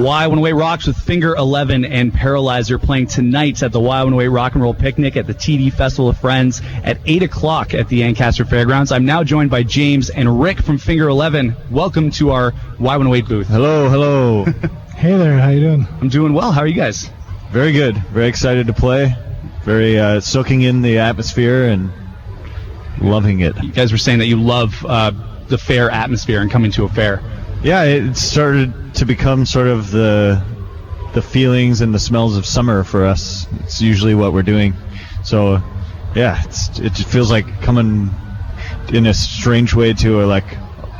Y108 Rocks with Finger 11 and Paralyzer playing tonight at the Y108 Rock and Roll Picnic at the TD Festival of Friends at 8 o'clock at the Ancaster Fairgrounds. I'm now joined by James and Rick from Finger 11. Welcome to our Y108 booth. Hello. Hey there, how you doing? I'm doing well. How are you guys? Very good. Very excited to play. Very soaking in the atmosphere and loving it. You guys were saying that you love the fair atmosphere and coming to a fair. Yeah, it started to become sort of the feelings and the smells of summer for us. It's usually what we're doing. So, yeah, it just feels like coming in a strange way to like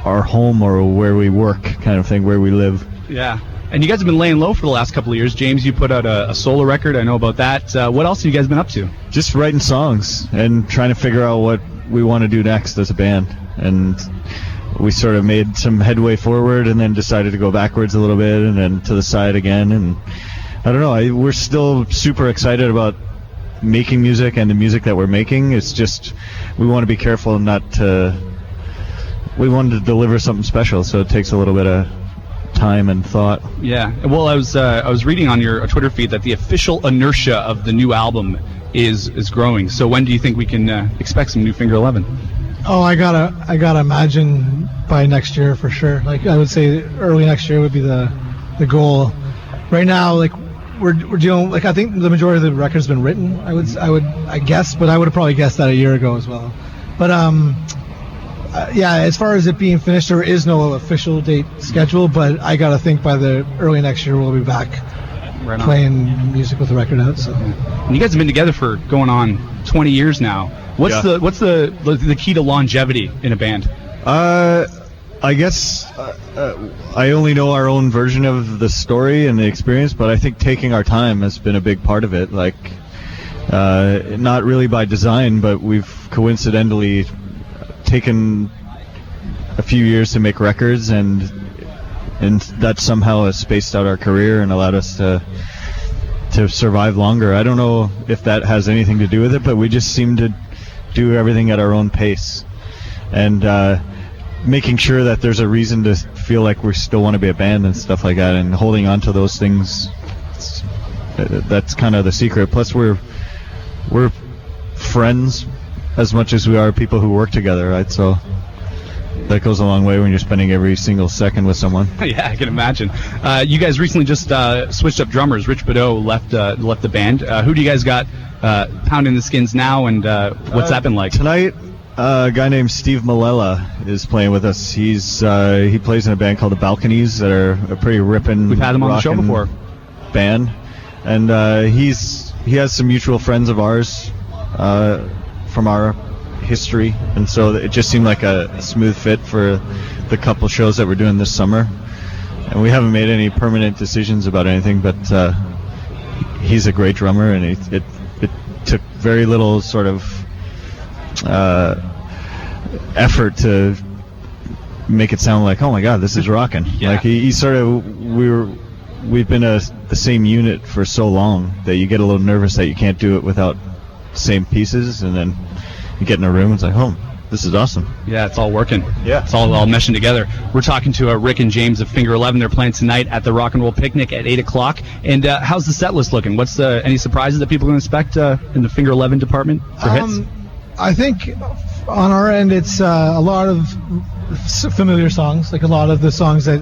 our home or where we work kind of thing, where we live. Yeah. And you guys have been laying low for the last couple of years. James, you put out a solo record. I know about that. What else have you guys been up to? Just writing songs and trying to figure out what we want to do next as a band. And we sort of made some headway forward and then decided to go backwards a little bit and then to the side again. And I don't know, we're still super excited about making music and the music that we're making. It's just we want to be careful not to... We wanted to deliver something special, so it takes a little bit of time and thought. Yeah. Well, I was reading on your Twitter feed that the official inertia of the new album is growing. So when do you think we can expect some new Finger 11? Oh, I gotta imagine by next year for sure. Like I would say, early next year would be the goal. Right now, like we're dealing. Like I think the majority of the record's been written. I guess, but I would have probably guessed that a year ago as well. But yeah, as far as it being finished, there is no official date scheduled. But I gotta think by the early next year we'll be back playing music with the record out. So. And you guys have been together for going on 20 years now. What's the key to longevity in a band? I guess I only know our own version of the story and the experience, but I think taking our time has been a big part of it. Like, not really by design, but we've coincidentally taken a few years to make records, and that somehow has spaced out our career and allowed us to survive longer. I don't know if that has anything to do with it, but we just seem to do everything at our own pace, and making sure that there's a reason to feel like we still want to be a band and stuff like that, and holding on to those things. That's kind of the secret. Plus, we're friends as much as we are people who work together, right? So that goes a long way when you're spending every single second with someone. Yeah, I can imagine. You guys recently just switched up drummers. Rich Badeau left the band. Who do you guys got pounding the skins now, and what's that been like? Tonight, a guy named Steve Malella is playing with us. He plays in a band called The Balconies that are a pretty ripping. We've had him on the show before. Band, and he has some mutual friends of ours from our history, and so it just seemed like a smooth fit for the couple shows that we're doing this summer. And we haven't made any permanent decisions about anything, but he's a great drummer, and it took very little sort of effort to make it sound like, oh my god, this is rocking. Yeah. Like he sort of, we've been the same unit for so long that you get a little nervous that you can't do it without the same pieces, and then you get in a room and it's like, oh, this is awesome. Yeah, it's all working. Yeah. It's all meshing together. We're talking to Rick and James of Finger 11. They're playing tonight at the Rock and Roll Picnic at 8 o'clock. And how's the set list looking? What's any surprises that people can expect in the Finger 11 department for hits? I think on our end it's a lot of familiar songs, like a lot of the songs that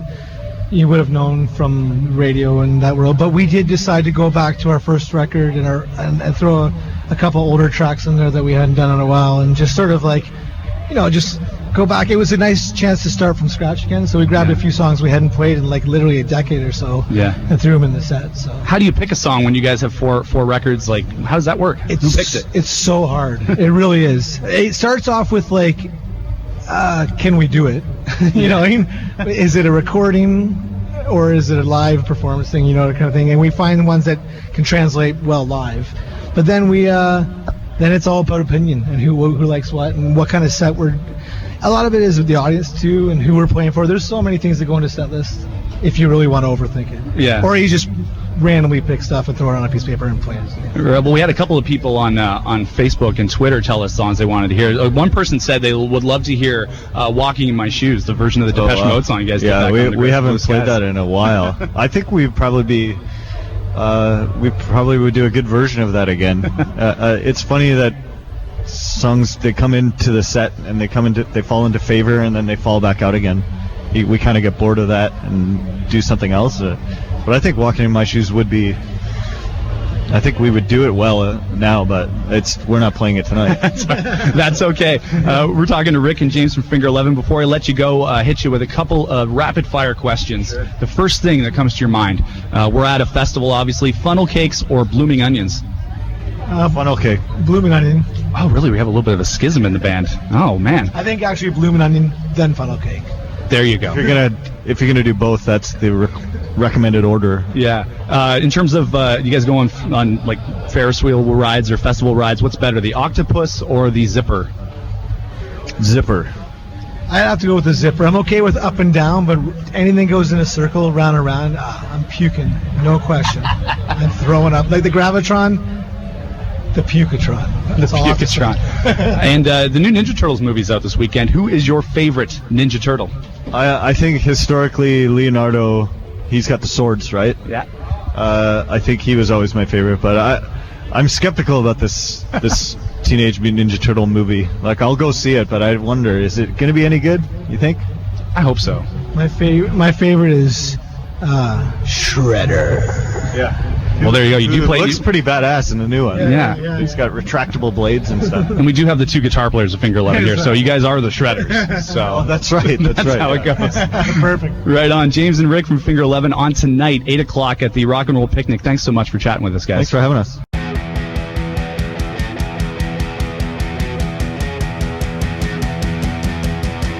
you would have known from radio and that world. But we did decide to go back to our first record and throw a couple older tracks in there that we hadn't done in a while, and just sort of like, just go back. It was a nice chance to start from scratch again, so we grabbed a few songs we hadn't played in like literally a decade or so, and threw them in the set. So how do you pick a song when you guys have four records? Like, how does that work? Who picks it? It's so hard. It really is. It starts off with like, can we do it? Is it a recording or is it a live performance thing? That kind of thing. And we find ones that can translate well live. But then then it's all about opinion and who likes what and what kind of set we're. A lot of it is with the audience too, and who we're playing for. There's so many things that go into set list if you really want to overthink it. Yeah. Or you just randomly pick stuff and throw it on a piece of paper and play it. Well, we had a couple of people on Facebook and Twitter tell us songs they wanted to hear. One person said they would love to hear "Walking in My Shoes," the version of the Depeche Mode song you guys did. Yeah, back on the we Great haven't Blue played Skies. that in a while. I think we'd probably be. We probably would do a good version of that again. It's funny that songs, they come into the set and they fall into favor and then they fall back out again. We kind of get bored of that and do something else. But I think "Walking in My Shoes" would be. I think we would do it well now, but we're not playing it tonight. That's okay. We're talking to Rick and James from Finger 11. Before I let you go, hit you with a couple of rapid-fire questions. Sure. The first thing that comes to your mind, we're at a festival, obviously. Funnel cakes or blooming onions? Funnel cake. Blooming onion. Oh, really? We have a little bit of a schism in the band. Oh, man. I think actually blooming onion, then funnel cake. There you go. If you're gonna do both, that's the recommended order. Yeah. In terms of you guys go on like Ferris wheel rides or festival rides, what's better, the octopus or the zipper? Zipper. I have to go with the zipper. I'm okay with up and down, but anything goes in a circle, round and round, I'm puking, no question. I'm throwing up. Like the Gravitron, the Pukatron. The Pukatron. And the new Ninja Turtles movie's out this weekend. Who is your favorite Ninja Turtle? I think historically Leonardo, he's got the swords, right? Yeah. I think he was always my favorite, but I'm skeptical about this Teenage Mutant Ninja Turtle movie. Like, I'll go see it, but I wonder, is it going to be any good, you think? I hope so. My favorite is Shredder. Yeah. Well, there you go. You do play. Looks pretty badass in the new one. Yeah. He's got retractable blades and stuff. And we do have the two guitar players of Finger 11 here, so you guys are the Shredders. So that's right. That's right. how it goes. Perfect. Right on. James and Rick from Finger 11 on tonight, 8 o'clock at the Rock and Roll Picnic. Thanks so much for chatting with us, guys. Thanks for having us.